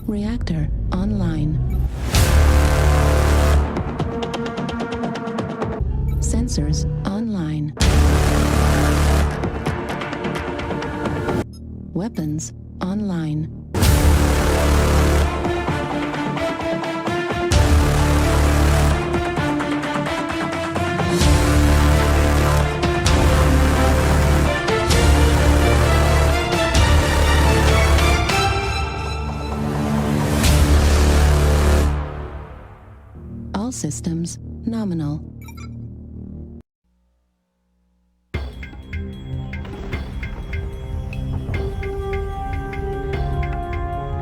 Reactor online. Sensors online. Weapons online. All systems nominal.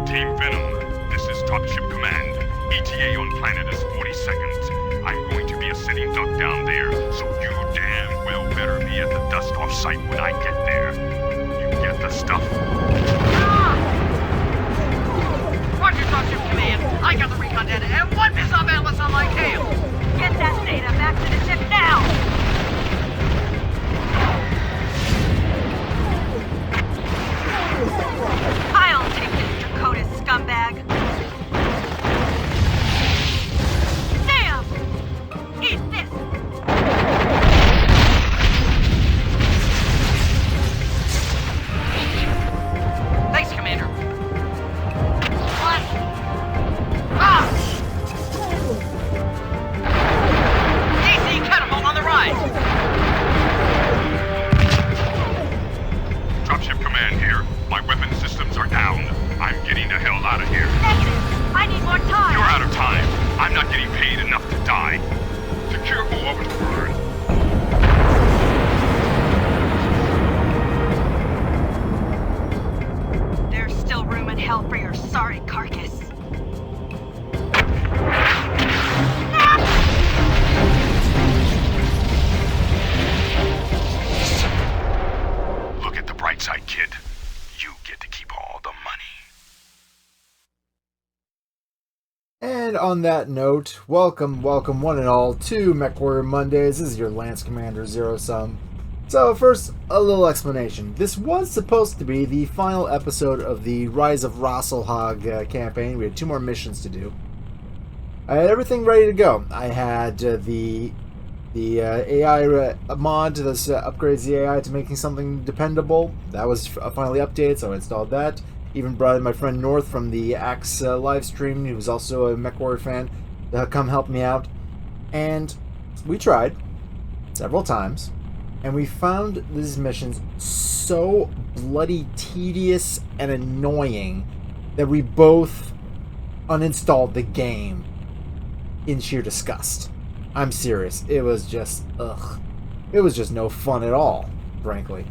Team Venom, this is Top Ship Command. ETA on planet is 40 seconds. I'm going to be a sitting duck down there, so you damn well better be at the dust-off site when I get there. You get the stuff? Roger, Top Ship Command. I got the recon data and one missile analyst on my tail. Get that data back to the ship now! I'll take this Dakota scumbag. Sam! Eat this! Thanks, Commander. What? Ah! AC catapult on the right! Dropship Command here. My weapon systems are down. I'm getting the hell out of here. Negative! I need more time! You're out of time. I'm not getting paid enough to die. Secure all of it, burn. There's still room in hell for your sorry carcass. Look at the bright side, kid. You get to keep all the money. And on that note, welcome one and all to Mechwarrior Mondays. This is your Lance Commander Zero Sum. So first, a little explanation. This was supposed to be the final episode of the Rise of Rosselhog campaign. We had 2 more missions to do. I had everything ready to go. I had the AI mod that upgrades the AI to making something dependable. That was finally updated, so I installed that. Even brought in my friend North from the Axe live stream, who was also a Mechwarrior fan, to come help me out. And we tried several times, and we found these missions so bloody tedious and annoying that we both uninstalled the game in sheer disgust. I'm serious. It was just, ugh. It was just no fun at all, frankly.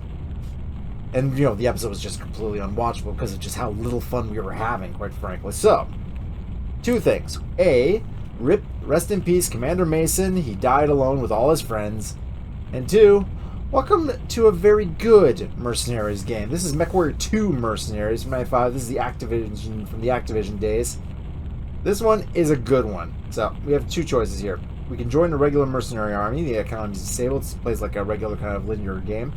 And, you know, the episode was just completely unwatchable because of just how little fun we were having, quite frankly. So, 2 things. A, rest in peace, Commander Mason. He died alone with all his friends. And 2, welcome to a very good Mercenaries game. This is Mechwarrior 2 Mercenaries from 95. This is the Activision, from the Activision days. This one is a good one. So, we have 2 choices here. We can join a regular mercenary army. The economy is disabled. It plays like a regular kind of linear game.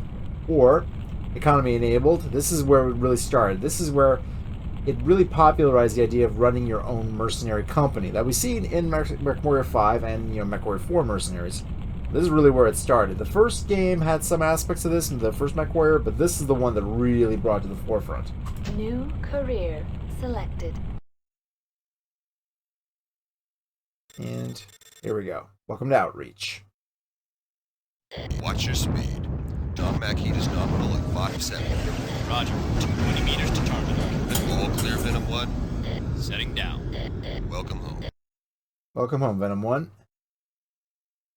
Or economy enabled. This is where it really started. This is where it really popularized the idea of running your own mercenary company that we've seen in Mechwarrior 5 and, you know, Mechwarrior 4 Mercenaries. This is really where it started. The first game had some aspects of this in the first Mechwarrior, but this is the one that really brought it to the forefront. New career selected. And here we go. Welcome to Outreach. Watch your speed. Tom Mac heat is nominal at 570. Roger. 220 meters to target. All clear, Venom 1. Setting down. Welcome home. Welcome home, Venom 1.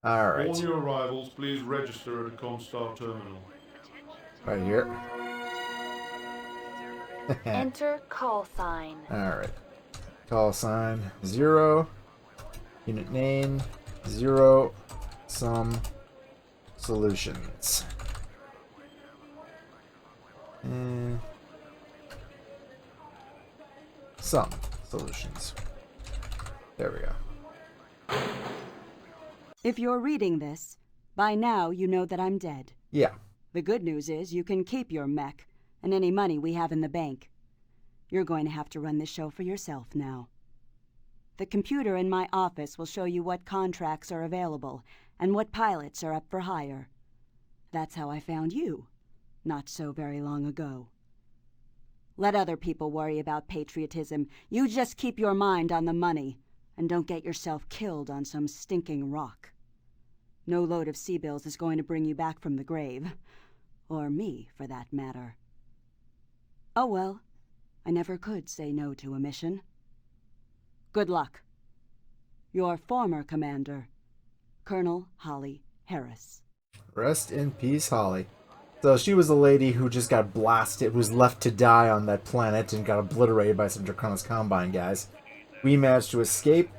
Alright. All new arrivals, please register at a Comstar terminal. Right here. Enter call sign. Alright. Call sign 0. Unit name 0. Some solutions. Some solutions. There we go. If you're reading this, by now you know that I'm dead. Yeah. The good news is you can keep your mech and any money we have in the bank. You're going to have to run this show for yourself now. The computer in my office will show you what contracts are available and what pilots are up for hire. That's how I found you, not so very long ago. Let other people worry about patriotism. You just keep your mind on the money, and don't get yourself killed on some stinking rock. No load of sea-bills is going to bring you back from the grave. Or me, for that matter. Oh well, I never could say no to a mission. Good luck. Your former commander, Colonel Holly Harris. Rest in peace, Holly. So she was the lady who just got blasted, who was left to die on that planet and got obliterated by some Draconis Combine guys. We managed to escape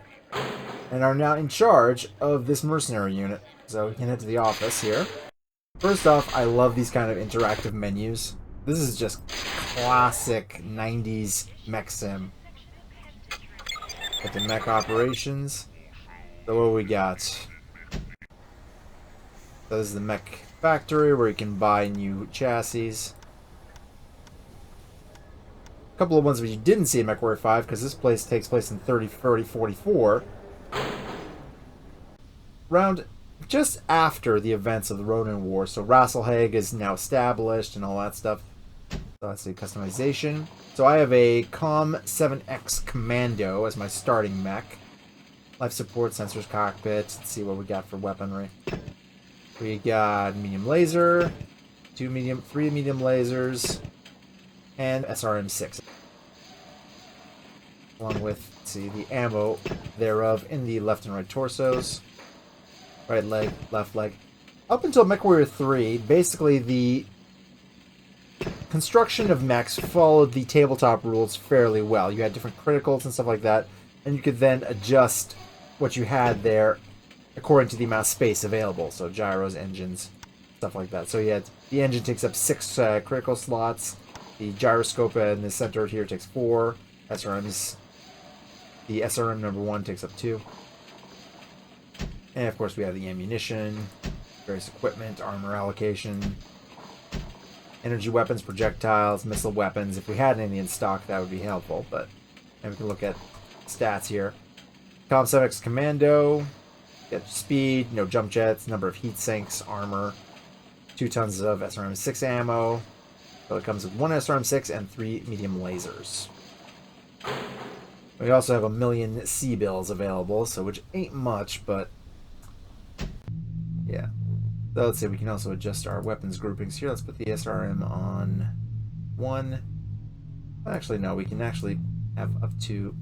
and are now in charge of this mercenary unit. So we can head to the office here. First off, I love these kind of interactive menus. This is just classic 90s mech sim. Got the mech operations. So what we got? So this is the mech factory where you can buy new chassis. A couple of ones which you didn't see in Mechwarrior 5 because this place takes place in 3044. Around just after the events of the Ronin War. So Rasselhag is now established and all that stuff. So let's see, customization. So I have a Com 7X Commando as my starting mech. Life support, sensors, cockpit. Let's see what we got for weaponry. We got medium laser, 3 medium lasers, and SRM-6. Along with, let's see, the ammo thereof in the left and right torsos. Right leg, left leg. Up until Mechwarrior 3, basically the construction of mechs followed the tabletop rules fairly well. You had different criticals and stuff like that, and you could then adjust what you had there according to the amount of space available. So gyros, engines, stuff like that. So you had the engine takes up 6 critical slots. The gyroscope in the center here takes 4. SRMs. The SRM number 1 takes up 2. And of course we have the ammunition, various equipment, armor allocation, energy weapons, projectiles, missile weapons. If we had any in stock, that would be helpful. But and we can look at stats here. Com 7X Commando. Get speed, no jump jets, number of heat sinks, armor, 2 tons of SRM-6 ammo. So it comes with 1 SRM-6 and 3 medium lasers. We also have 1 million sea-bills available, so which ain't much, but yeah. So let's see, we can also adjust our weapons groupings here. Let's put the SRM on 1. Actually, no, we can actually have up to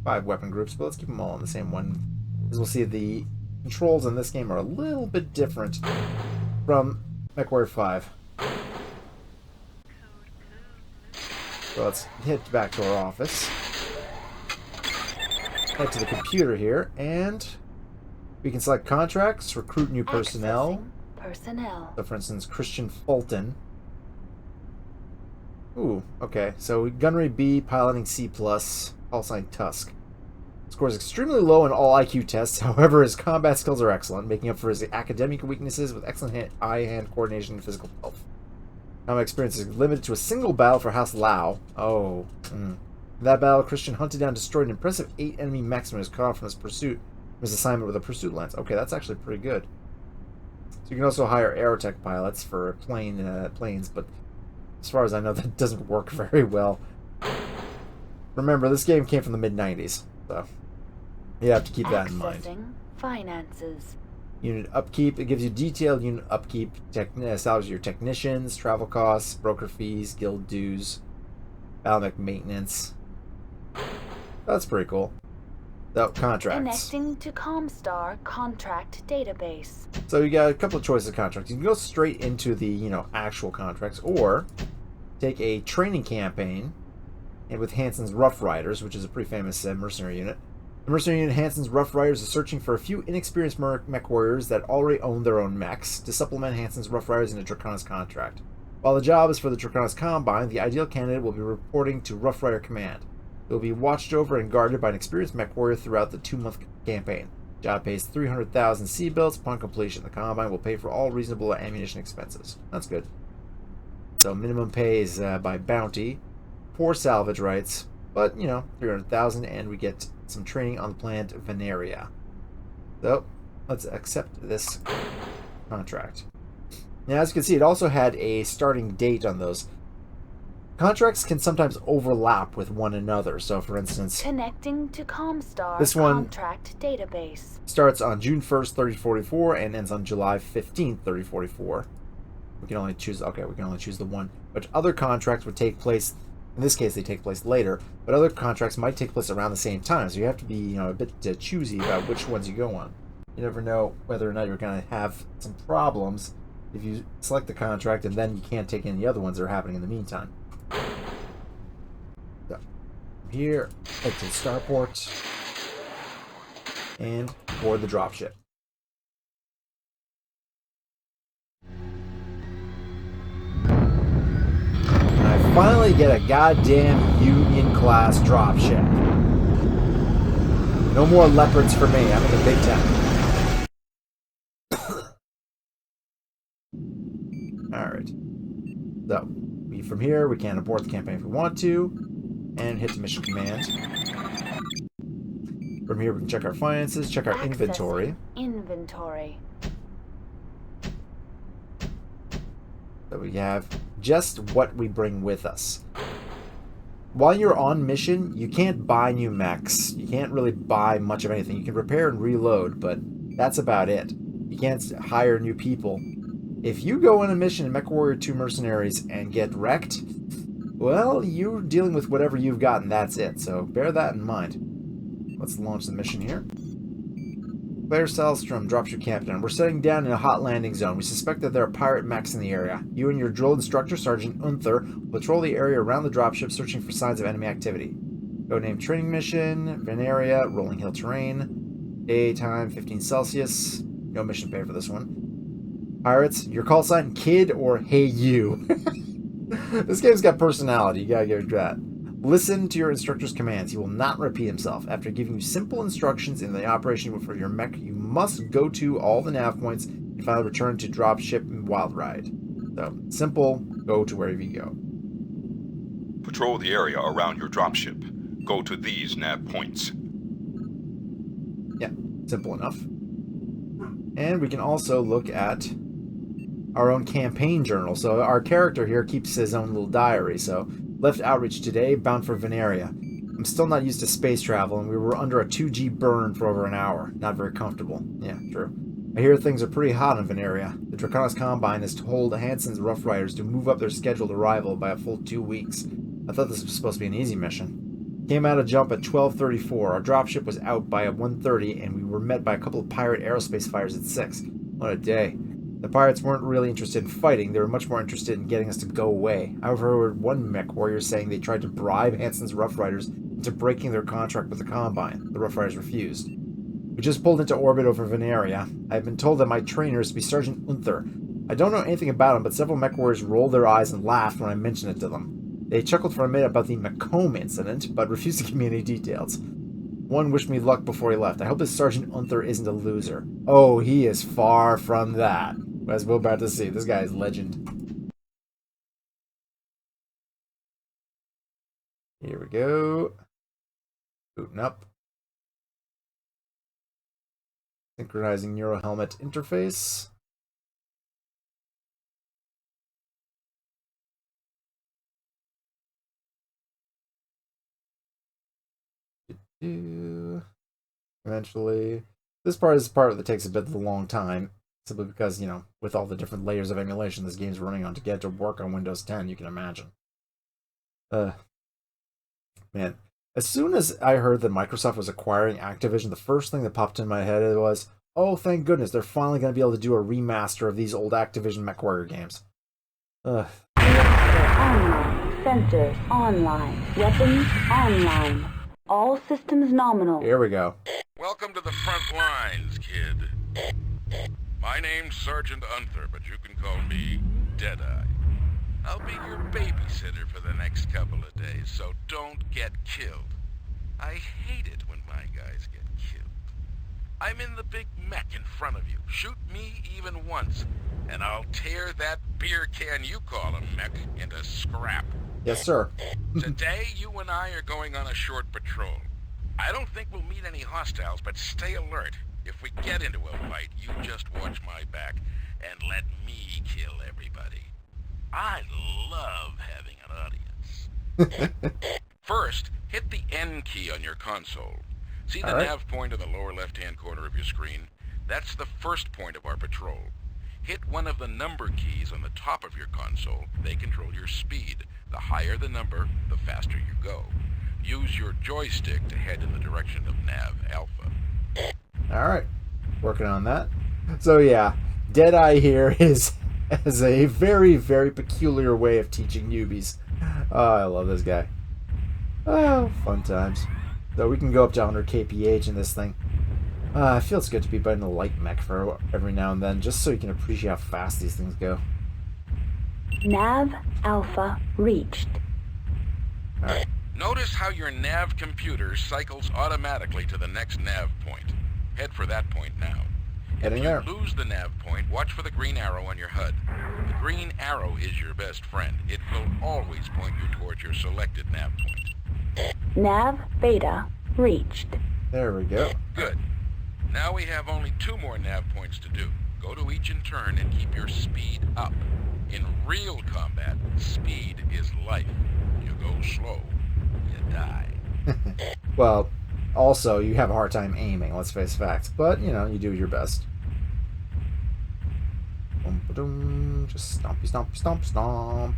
5 weapon groups, but let's keep them all on the same one. As we'll see, the controls in this game are a little bit different from Mechwarrior 5. So let's head back to our office. Head to the computer here, and we can select contracts, recruit new personnel. So for instance, Christian Fulton. Ooh, okay. So Gunnery B, piloting C+, call sign Tusk. Scores extremely low in all IQ tests, however his combat skills are excellent, making up for his academic weaknesses with excellent eye-hand coordination and physical health. Combat experience is limited to a single battle for House Lao. Oh. In that battle, Christian hunted down and destroyed an impressive 8 enemy mechs when he was cut off from his assignment with a pursuit lance. Okay, that's actually pretty good. So you can also hire aerotech pilots for planes, but as far as I know, that doesn't work very well. Remember, this game came from the mid-90s. So you have to keep that in mind. Finances. Unit upkeep. It gives you detailed unit upkeep. Establishes your technicians, travel costs, broker fees, guild dues, Balmec maintenance. That's pretty cool. So, contracts. Connecting to Comstar contract database. So you got a couple of choices of contracts. You can go straight into the, actual contracts, or take a training campaign. And with Hansen's Rough Riders, which is a pretty famous mercenary unit. The mercenary unit Hansen's Rough Riders is searching for a few inexperienced mech warriors that already own their own mechs to supplement Hansen's Rough Riders in a Draconis contract. While the job is for the Draconis Combine, the ideal candidate will be reporting to Rough Rider Command. It will be watched over and guarded by an experienced mech warrior throughout the 2-month campaign. Job pays 300,000 sea bills upon completion. The Combine will pay for all reasonable ammunition expenses. That's good. So minimum pay is by bounty. poor salvage rights, but, 300,000, and we get some training on the planet Venaria. So, let's accept this contract. Now, as you can see, it also had a starting date on those. Contracts can sometimes overlap with one another. So, for instance, Connecting to Comstar this one contract database. starts on June 1st, 3044, and ends on July 15th, 3044. We can only choose the one. But other contracts would take place, in this case, they take place later, but other contracts might take place around the same time. So you have to be, a bit choosy about which ones you go on. You never know whether or not you're going to have some problems if you select the contract and then you can't take any other ones that are happening in the meantime. So, here, head to Starport and board the dropship. And I finally get a goddamn Union-class dropship. No more leopards for me. I'm in the big town. Alright. So, from here, we can abort the campaign if we want to, and hit the mission command. From here, we can check our finances, check our inventory. Inventory. So we have just what we bring with us. While you're on mission, you can't buy new mechs. You can't really buy much of anything. You can repair and reload, but that's about it. You can't hire new people. If you go on a mission in Mechwarrior 2 Mercenaries and get wrecked, well, you're dealing with whatever you've got, and that's it. So bear that in mind. Let's launch the mission here. Claire Salstrom, dropship captain. We're setting down in a hot landing zone. We suspect that there are pirate mechs in the area. You and your drill instructor, Sergeant Unther, will patrol the area around the dropship, searching for signs of enemy activity. Code name training mission, Venaria, rolling hill terrain. Daytime, 15 Celsius. No mission pay for this one. Pirates, your call sign, Kid or Hey You. This game's got personality, you gotta give it that. Listen to your instructor's commands. He will not repeat himself. After giving you simple instructions in the operation for your mech, you must go to all the nav points and finally return to dropship and wild ride. So, simple, go to wherever you go. Patrol the area around your dropship. Go to these nav points. Yeah, simple enough. And we can also look at our own campaign journal. So our character here keeps his own little diary. So, left outreach today, bound for Venaria. I'm still not used to space travel, and we were under a 2G burn for over an hour. Not very comfortable. Yeah, true. I hear things are pretty hot on Venaria. The Draconis Combine has told Hansen's Rough Riders to move up their scheduled arrival by a full 2 weeks. I thought this was supposed to be an easy mission. Came out of jump at 12:34. Our dropship was out by 1:30, and we were met by a couple of pirate aerospace fighters at 6. What a day. The pirates weren't really interested in fighting, they were much more interested in getting us to go away. I overheard one mech warrior saying they tried to bribe Hansen's Rough Riders into breaking their contract with the Combine. The Rough Riders refused. We just pulled into orbit over Venaria. I've been told that my trainer is to be Sergeant Unther. I don't know anything about him, but several mech warriors rolled their eyes and laughed when I mentioned it to them. They chuckled for a minute about the Macomb incident, but refused to give me any details. One wished me luck before he left. I hope this Sergeant Unther isn't a loser. Oh, he is far from that. As we're about to see, this guy is legend. Here we go. Booting up. Synchronizing Neuro Helmet interface. Eventually. This part is the part that takes a bit of a long time. Simply because, with all the different layers of emulation this game's running on to get it to work on Windows 10, you can imagine. Man. As soon as I heard that Microsoft was acquiring Activision, the first thing that popped in my head was, oh, thank goodness, they're finally going to be able to do a remaster of these old Activision Mechwarrior games. Reactor online. Sensors online. Weapons online. All systems nominal. Here we go. Welcome to the front lines, kid. My name's Sergeant Unther, but you can call me Deadeye. I'll be your babysitter for the next couple of days, so don't get killed. I hate it when my guys get killed. I'm in the big mech in front of you. Shoot me even once, and I'll tear that beer can you call a mech into scrap. Yes, sir. Today, you and I are going on a short patrol. I don't think we'll meet any hostiles, but stay alert. If we get into a fight, you just watch my back and let me kill everybody. I love having an audience. First, hit the N key on your console. See the nav point in the lower left-hand corner of your screen? That's the first point of our patrol. Hit one of the number keys on the top of your console. They control your speed. The higher the number, the faster you go. Use your joystick to head in the direction of Nav Alpha. Alright. Working on that. So yeah, Deadeye here has a very, very peculiar way of teaching newbies. Oh, I love this guy. Oh, fun times. So we can go up to 100 kph in this thing. It feels good to be biting a light mech for every now and then, just so you can appreciate how fast these things go. Nav Alpha reached. Alright. Notice how your nav computer cycles automatically to the next nav point. Head for that point now. Heading if you there. lose the nav point, watch for the green arrow on your HUD. The green arrow is your best friend. It will always point you towards your selected nav point. Nav Beta reached. There we go. Good. Now we have only 2 more nav points to do. Go to each in turn and keep your speed up. In real combat, speed is life. You go slow, you die. Well, also, you have a hard time aiming, let's face facts. But, you know, you do your best. Just stompy, stomp, stomp, stomp.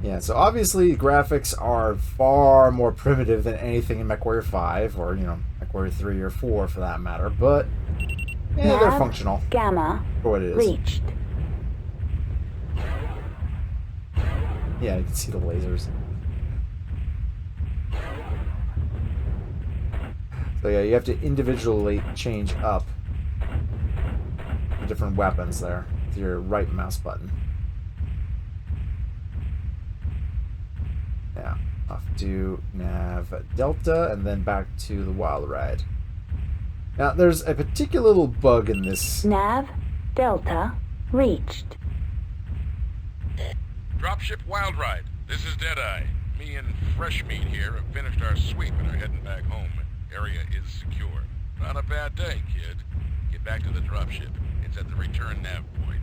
Yeah, so obviously graphics are far more primitive than anything in Mechwarrior 5, or, you know, Mechwarrior 3 or 4 for that matter, but yeah, they're functional Gamma for what it is. reached. Yeah, you can see the lasers. So yeah, you have to individually change up the different weapons there with your right mouse button. Yeah, off to Nav Delta and then back to the Wild Ride. Now, there's a particular little bug in this. Nav Delta reached. Dropship Wild Ride. This is Deadeye. Me and Fresh Meat here have finished our sweep and are heading back home. Area is secure. Not a bad day, kid. Get back to the dropship. It's at the return nav point.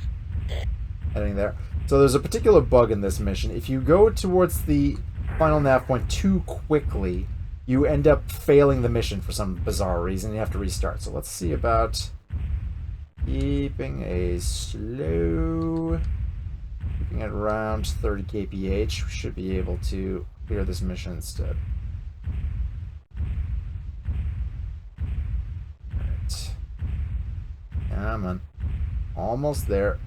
Heading there. So there's a particular bug in this mission. If you go towards the final nav point too quickly, you end up failing the mission for some bizarre reason. You have to restart. So let's see about keeping a slow... Keeping it around 30 kph. We should be able to clear this mission instead. Alright. Come on. Almost there.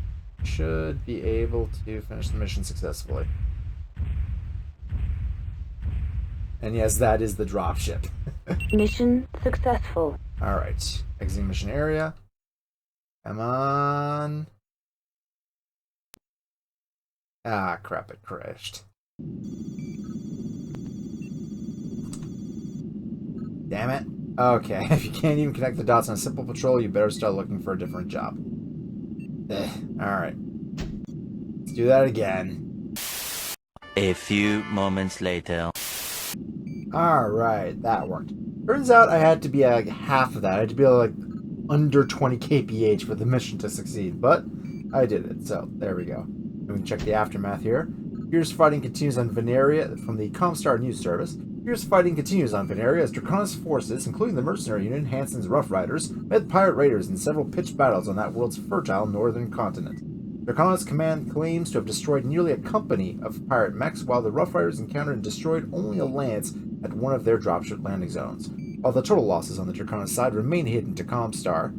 Should be able to finish the mission successfully. And yes, that is the dropship. Mission successful. Alright. Exiting mission area. Come on. Ah, crap, it crashed. Damn it. Okay, if you can't even connect the dots on a simple patrol, you better start looking for a different job. Alright. Let's do that again. A few moments later. Alright, that worked. Turns out I had to be like half of that. I had to be like under 20 kph for the mission to succeed, but I did it, so there we go. We can check the aftermath here. Fierce fighting continues on Venaria from the Comstar News Service. Fierce fighting continues on Venaria as Draconis forces, including the Mercenary Unit and Hansen's Rough Riders, met pirate raiders in several pitched battles on that world's fertile northern continent. Draconis command claims to have destroyed nearly a company of pirate mechs, while the Rough Riders encountered and destroyed only a lance at one of their dropship landing zones. While the total losses on the Draconis side remain hidden to Comstar.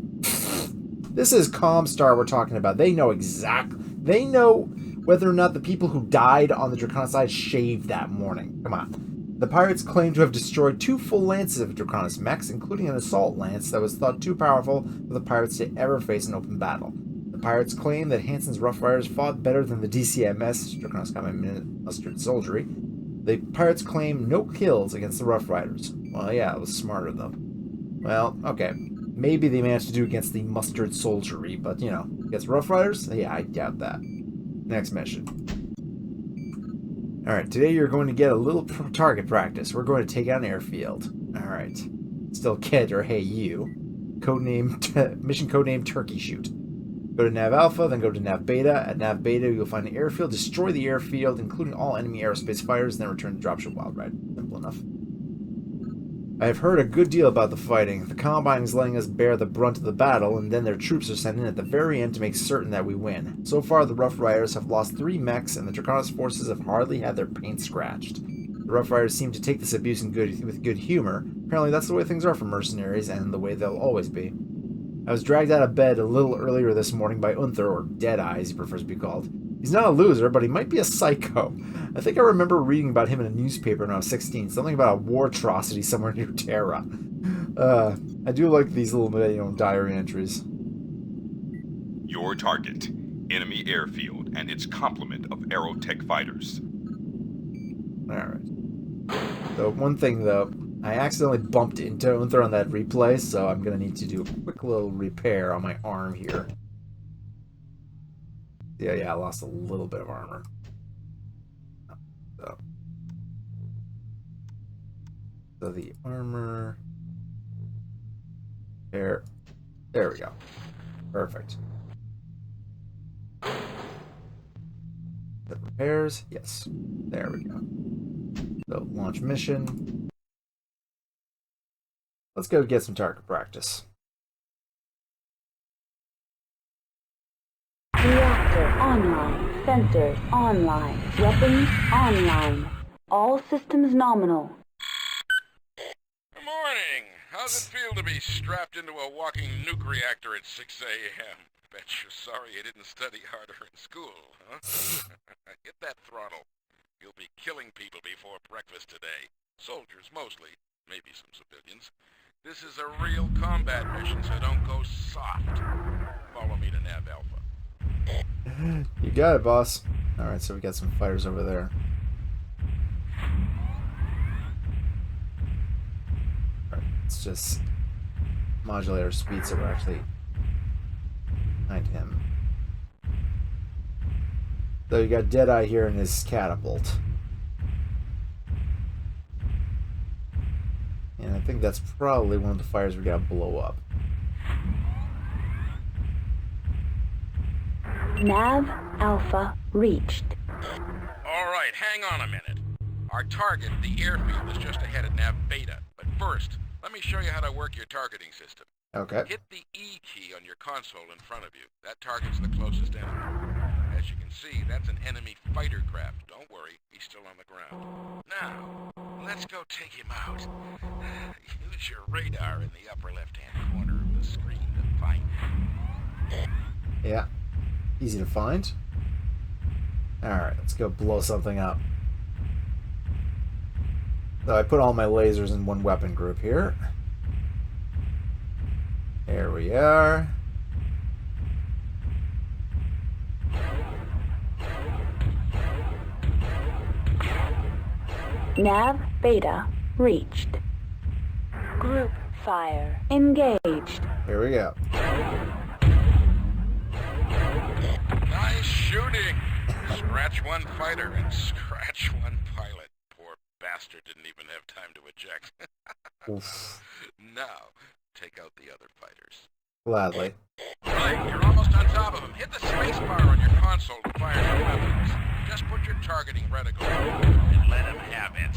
This is Comstar we're talking about. They know exactly. They know whether or not the people who died on the Draconis side shaved that morning. Come on. The pirates claim to have destroyed 2 full lances of Draconis mechs, including an assault lance that was thought too powerful for the pirates to ever face in open battle. The pirates claim that Hansen's Rough Riders fought better than the DCMS, Draconis Common Mustard Soldiery. The pirates claim no kills against the Rough Riders. Well, yeah, it was smart of them. Well, okay. Maybe they managed to do against the Mustard Soldiery, but, you know, against Rough Riders? Yeah, I doubt that. Next mission. Alright, today you're going to get a little target practice. We're going to take out an airfield. Alright. Still Kid, or hey you. Mission codename Turkey Shoot. Go to Nav Alpha, then go to Nav Beta. At Nav Beta, you'll find an airfield. Destroy the airfield, including all enemy aerospace fighters, then return to Dropship Wild Ride. Simple enough. I have heard a good deal about the fighting. The Combine is letting us bear the brunt of the battle, and then their troops are sent in at the very end to make certain that we win. So far, the Rough Riders have lost 3 mechs, and the Draconis forces have hardly had their paint scratched. The Rough Riders seem to take this abuse with good humor. Apparently, that's the way things are for mercenaries, and the way they'll always be. I was dragged out of bed a little earlier this morning by Unther, or Deadeye as he prefers to be called. He's not a loser, but he might be a psycho. I think I remember reading about him in a newspaper when I was 16, something about a war atrocity somewhere near Terra. I do like these little, diary entries. Your target, enemy airfield and its complement of aerotech fighters. Alright. So one thing though, I accidentally bumped into Unther on that replay, so I'm going to need to do a quick little repair on my arm here. Yeah, I lost a little bit of armor. So the armor... There we go. Perfect. The repairs? Yes. There we go. So, launch mission. Let's go get some target practice. Reactor online. Sensors online. Weapons online. All systems nominal. Good morning. How's it feel to be strapped into a walking nuke reactor at 6 a.m.? Bet you're sorry you didn't study harder in school, huh? Hit that throttle. You'll be killing people before breakfast today. Soldiers mostly, maybe some civilians. This is a real combat mission, so don't go soft. Follow me to Nav Alpha. You got it, boss. Alright, so we got some fighters over there. Alright, let's just modulate our speed so we're actually behind him. So you got Deadeye here in his catapult. And I think that's probably one of the fires we gotta blow up. Nav Alpha reached. Alright, hang on a minute. Our target, the airfield, is just ahead at Nav Beta. But first, let me show you how to work your targeting system. Okay. Hit the E key on your console in front of you. That targets the closest enemy. As you can see, that's an enemy fighter craft. Don't worry, he's still on the ground. Now, let's go take him out. Use your radar in the upper left-hand corner of the screen to find him. Yeah. Easy to find. Alright, let's go blow something up. So I put all my lasers in one weapon group here. There we are. Nav Beta reached. Group fire engaged. Here we go. Nice shooting! Scratch one fighter and scratch one pilot. Poor bastard didn't even have time to eject. Oof. Now, take out the other fighters. Gladly. Right, you're almost on top of him. Hit the spacebar on your console to fire your weapons. Just put your targeting reticle and let him have it.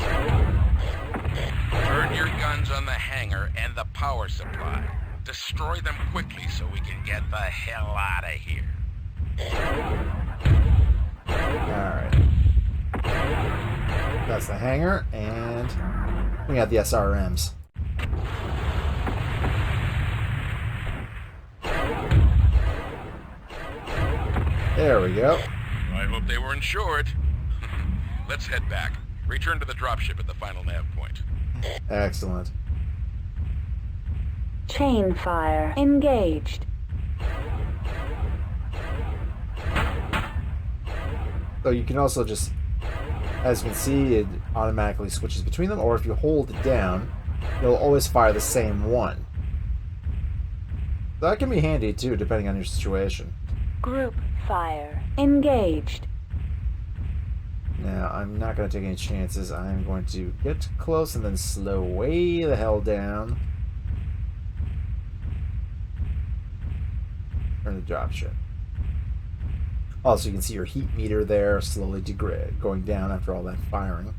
Turn your guns on the hangar and the power supply. Destroy them quickly so we can get the hell out of here. Alright. That's the hangar, and we got the SRMs. There we go. I hope they were insured. Let's head back. Return to the dropship at the final nav point. Excellent. Chain fire engaged. So you can also just, as you can see, it automatically switches between them, or if you hold it down, it'll always fire the same one. So that can be handy too, depending on your situation. Group fire engaged. Now, I'm not going to take any chances. I'm going to get close and then slow way the hell down. Turn the dropship. Also, you can see your heat meter there slowly going down after all that firing.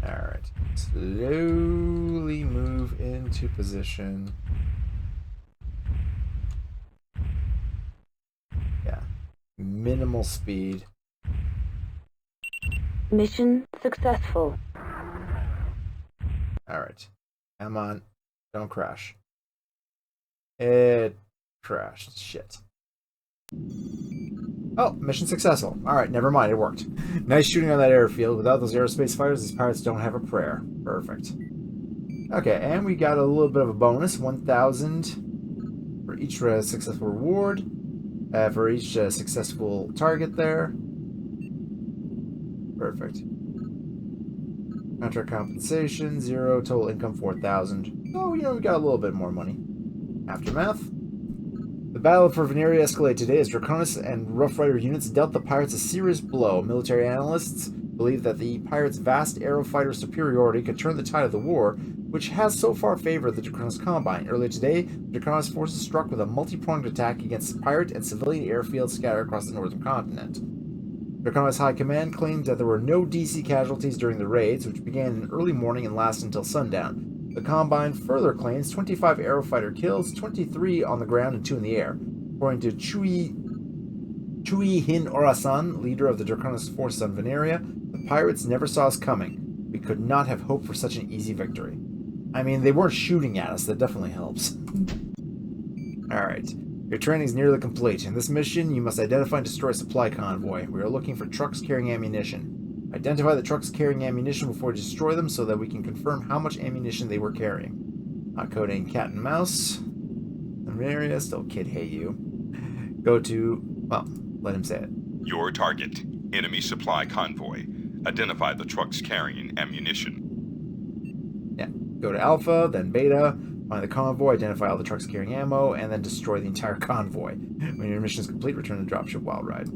Alright. Slowly move into position. Yeah. Minimal speed. Mission successful. Alright. Come on. Don't crash. It crashed. Shit. Oh, mission successful. Alright, never mind. It worked. Nice shooting on that airfield. Without those aerospace fighters, these pirates don't have a prayer. Perfect. Okay, and we got a little bit of a bonus. 1,000 for each successful reward. For each successful target there. Perfect. Contract compensation, 0. Total income, 4,000. Oh, you know, we got a little bit more money. Aftermath. The battle for Venaria escalated today as Draconis and Rough Rider units dealt the pirates a serious blow. Military analysts believe that the pirates' vast aerofighter superiority could turn the tide of the war, which has so far favored the Draconis Combine. Earlier today, the Draconis forces struck with a multi-pronged attack against pirate and civilian airfields scattered across the northern continent. Draconis High Command claimed that there were no DC casualties during the raids, which began in early morning and lasted until sundown. The Combine further claims 25 aerofighter kills, 23 on the ground and 2 in the air. According to Chui Hin Orasan, leader of the Draconis forces on Venaria, the pirates never saw us coming. We could not have hoped for such an easy victory. I mean, they weren't shooting at us, that definitely helps. Alright. Your training is nearly complete. In this mission, you must identify and destroy a supply convoy. We are looking for trucks carrying ammunition. Identify the trucks carrying ammunition before you destroy them so that we can confirm how much ammunition they were carrying. Coding cat and mouse. Venaria, still kid, hey you. Go to, well, let him say it. Your target, enemy supply convoy. Identify the trucks carrying ammunition. Yeah. Go to Alpha, then Beta. Find the convoy, identify all the trucks carrying ammo, and then destroy the entire convoy. When your mission is complete, return the dropship Wild Ride.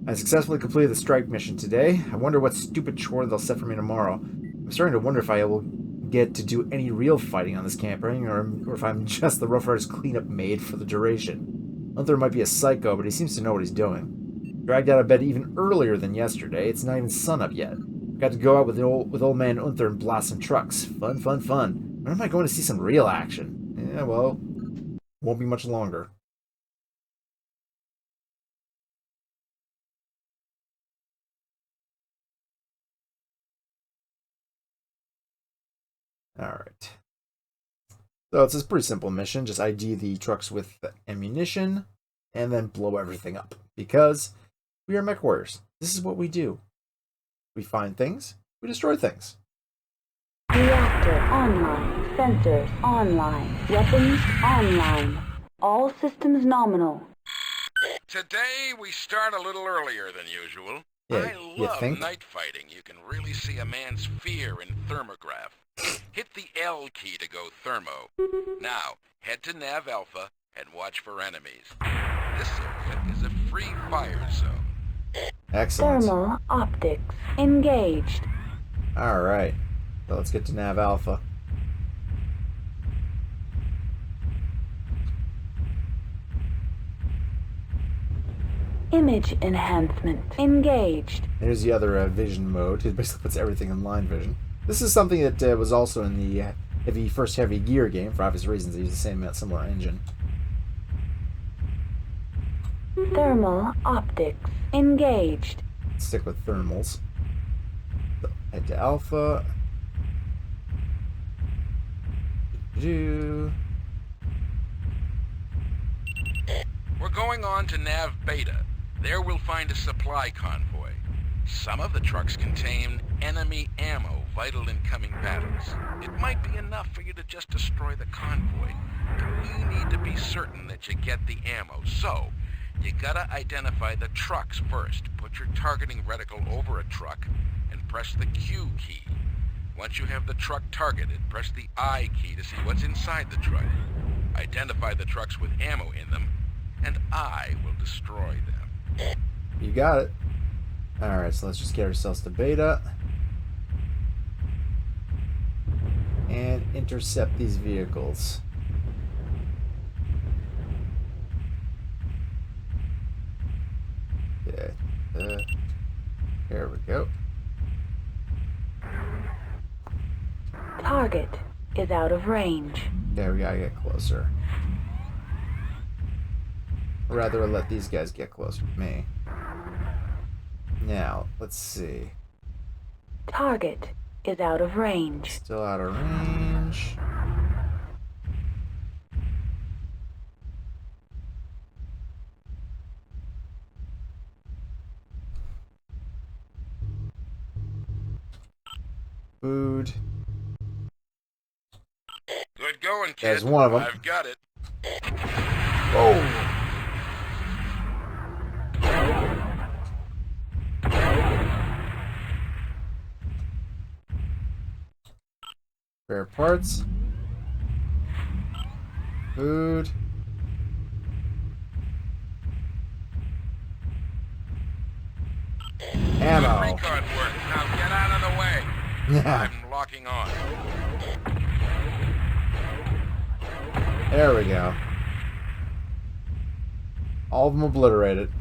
I successfully completed the strike mission today. I wonder what stupid chore they'll set for me tomorrow. I'm starting to wonder if I will get to do any real fighting on this campaign, or if I'm just the Rough Riders cleanup maid for the duration. Gunther might be a psycho, but he seems to know what he's doing. Dragged out of bed even earlier than yesterday. It's not even sunup yet. Got to go out with old man Unther and blast some trucks. Fun, fun, fun. When am I going to see some real action? Yeah, well, won't be much longer. Alright. So it's a pretty simple mission. Just ID the trucks with the ammunition and then blow everything up. Because we are mech warriors. This is what we do. We find things, we destroy things. Reactor online. Sensors online. Weapons online. All systems nominal. Today we start a little earlier than usual. Yeah, I love night fighting. You can really see a man's fear in thermograph. Hit the L key to go thermo. Now, head to Nav Alpha and watch for enemies. This area is a free fire zone. Excellent. Thermal optics engaged. Alright. So let's get to Nav Alpha. Image enhancement engaged. Here's the other vision mode. It basically puts everything in line vision. This is something that was also in the first heavy gear game. For obvious reasons, they use the same similar engine. Thermal optics engaged. Let's stick with thermals. So, head to Alpha. We're going on to Nav Beta. There we'll find a supply convoy. Some of the trucks contain enemy ammo vital in coming battles. It might be enough for you to just destroy the convoy, but we need to be certain that you get the ammo. So, you gotta identify the trucks first. Put your targeting reticle over a truck and press the Q key. Once you have the truck targeted, press the I key to see what's inside the truck. Identify the trucks with ammo in them, and I will destroy them. You got it. Alright, so let's just get ourselves to beta. And intercept these vehicles. Okay. There we go. Target is out of range. There, we gotta get closer. Or rather, let these guys get closer to me. Now, let's see. Target is out of range. Still out of range. Food. Good going, kid. There's one of them. I've got it. Whoa! Spare parts. Food. Ammo. Recon work. Now get out of the way. Yeah. I'm locking on. There we go. All of them obliterated.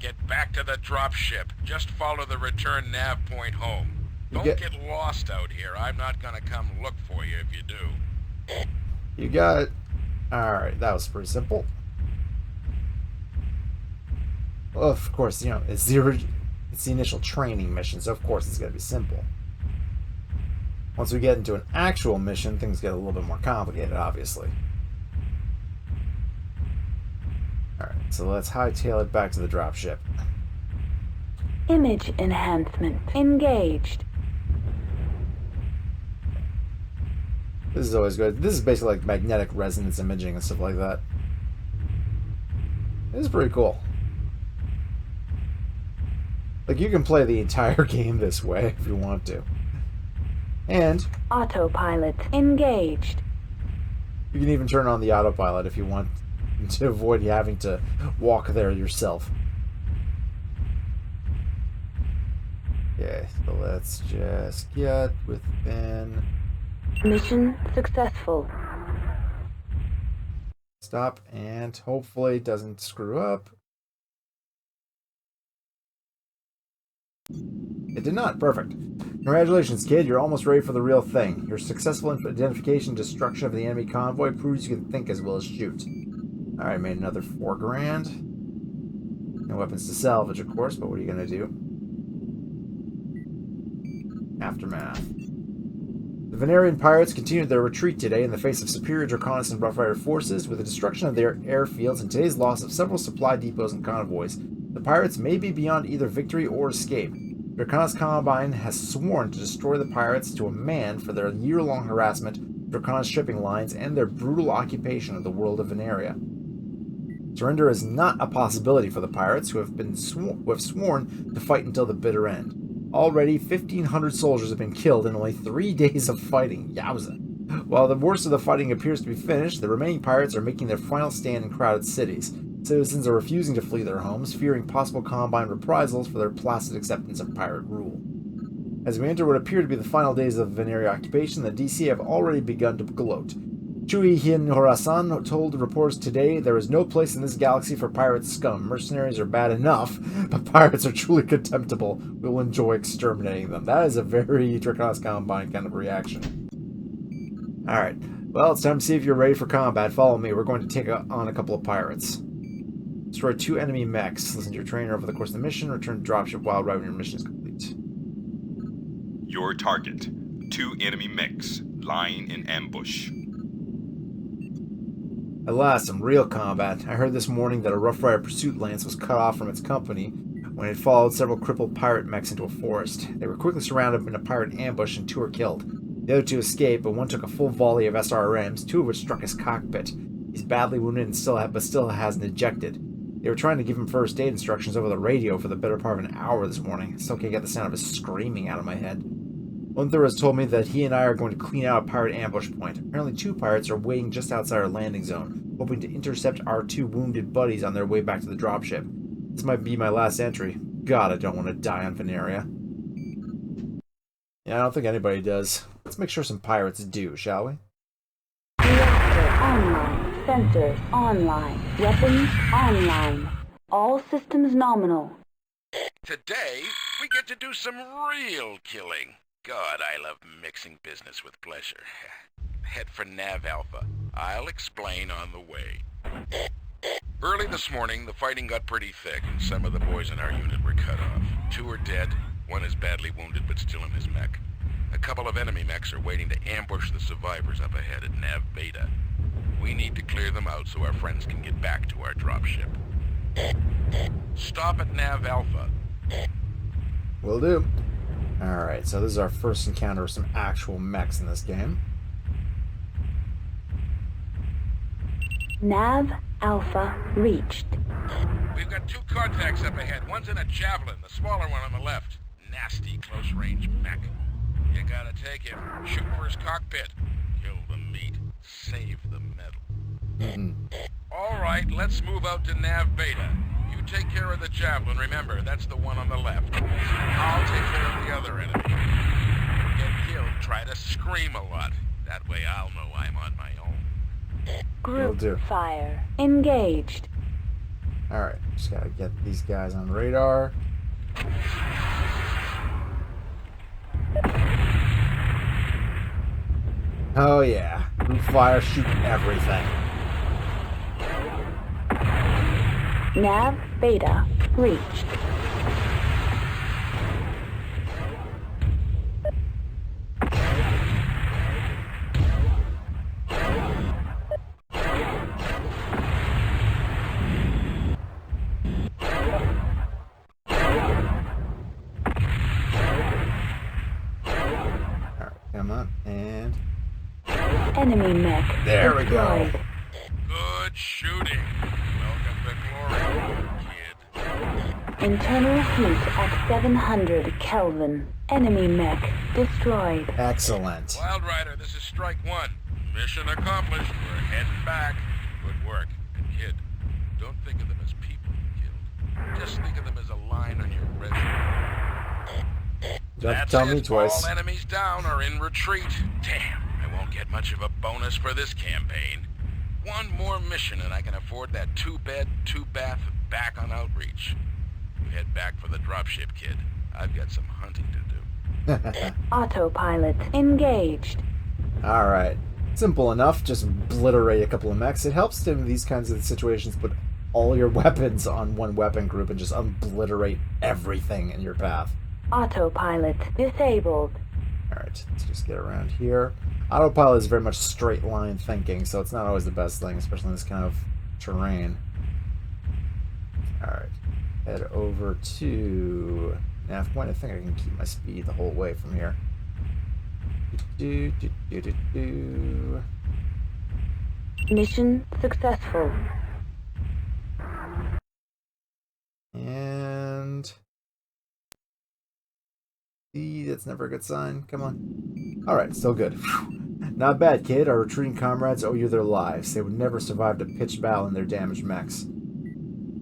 Get back to the dropship. Just follow the return nav point home. Don't get lost out here. I'm not gonna come look for you if you do. You got it. Alright, that was pretty simple. Well, of course, you know, it's the initial training mission, so of course it's going to be simple. Once we get into an actual mission, things get a little bit more complicated, obviously. Alright, so let's hightail it back to the dropship. Image enhancement engaged. This is always good. This is basically like magnetic resonance imaging and stuff like that. This is pretty cool. Like, you can play the entire game this way if you want to. And Autopilot engaged. you can even turn on the autopilot if you want to avoid having to walk there yourself. Okay, so let's just get within... Mission successful. Stop, and hopefully it doesn't screw up. It did not. Perfect. Congratulations, kid. You're almost ready for the real thing. Your successful identification and destruction of the enemy convoy proves you can think as well as shoot. Alright, made another $4 grand. No weapons to salvage, of course, but what are you going to do? Aftermath. The Venarian pirates continued their retreat today in the face of superior Draconis and Rough Rider forces. With the destruction of their airfields and today's loss of several supply depots and convoys, the pirates may be beyond either victory or escape. Draconis Combine has sworn to destroy the pirates to a man for their year-long harassment of Draconis shipping lines and their brutal occupation of the world of Venaria. Surrender is not a possibility for the pirates, who have sworn to fight until the bitter end. Already, 1,500 soldiers have been killed in only 3 days of fighting. Yowza. While the worst of the fighting appears to be finished, the remaining pirates are making their final stand in crowded cities. Citizens are refusing to flee their homes, fearing possible Combine reprisals for their placid acceptance of pirate rule. As we enter what appear to be the final days of the Venaria occupation, the DC have already begun to gloat. Chui Hin Horasan told reporters today there is no place in this galaxy for pirate scum. Mercenaries are bad enough, but pirates are truly contemptible. We'll enjoy exterminating them. That is a very Draconis Combine kind of reaction. Alright, well, it's time to see if you're ready for combat. Follow me. We're going to take on a couple of pirates. Destroy 2 enemy mechs. Listen to your trainer over the course of the mission. Return to dropship while right when your mission is complete. Your target. 2 enemy mechs lying in ambush. At last, some real combat. I heard this morning that a Rough Rider pursuit lance was cut off from its company when it followed several crippled pirate mechs into a forest. They were quickly surrounded in a pirate ambush and 2 were killed. The other 2 escaped, but one took a full volley of SRMs, 2 of which struck his cockpit. He's badly wounded and still hasn't ejected. They were trying to give him first aid instructions over the radio for the better part of an hour this morning. I still can't get the sound of his screaming out of my head. Unther has told me that he and I are going to clean out a pirate ambush point. Apparently 2 pirates are waiting just outside our landing zone, hoping to intercept our 2 wounded buddies on their way back to the dropship. This might be my last entry. God, I don't want to die on Venaria. Yeah, I don't think anybody does. Let's make sure some pirates do, shall we? Reactor online. Sensors online. Weapons online. All systems nominal. Today, we get to do some real killing. God, I love mixing business with pleasure. Head for Nav Alpha. I'll explain on the way. Early this morning, the fighting got pretty thick, and some of the boys in our unit were cut off. 2 are dead, 1 is badly wounded but still in his mech. A couple of enemy mechs are waiting to ambush the survivors up ahead at Nav Beta. We need to clear them out so our friends can get back to our dropship. Stop at Nav Alpha. Will do. Alright, so this is our first encounter with some actual mechs in this game. Nav Alpha reached. We've got 2 contacts up ahead. One's in a javelin, the smaller one on the left. Nasty close-range mech. You gotta take him. Shoot for his cockpit. Kill the meat. Save the metal. All right, let's move out to Nav Beta. You take care of the javelin. Remember, that's the one on the left. I'll take care of the other enemy. Get killed, try to scream a lot. That way I'll know I'm on my own. Group fire. Engaged. Alright, just gotta get these guys on radar. Oh yeah, group fire, shoot everything. Nav Beta reached. Come on, and... Enemy mech. There we destroyed. go. Good shooting. Welcome to glory, kid. Internal heat at 700 Kelvin. Enemy mech destroyed. Excellent. Wild Rider, this is Strike 1. Mission accomplished. We're heading back. Good work. And kid, don't think of them as people you killed. Just think of them as a line on your resume. You have to tell me twice. All enemies down are in retreat. Damn, I won't get much of a bonus for this campaign. 1 more mission and I can afford that 2-bed, 2-bath back on outreach. You head back for the dropship, kid. I've got some hunting to do. Autopilot engaged. Alright. Simple enough. Just obliterate a couple of mechs. It helps in these kinds of situations put all your weapons on one weapon group and just obliterate everything in your path. Autopilot disabled. Alright, let's just get around here. Autopilot is very much straight line thinking, so it's not always the best thing, especially in this kind of terrain. Alright, head over to nav point. I think I can keep my speed the whole way from here. Mission successful. And... that's never a good sign. Come on. Alright, still good. Whew. Not bad, kid. Our retreating comrades owe you their lives. They would never survive a pitched battle in their damaged mechs.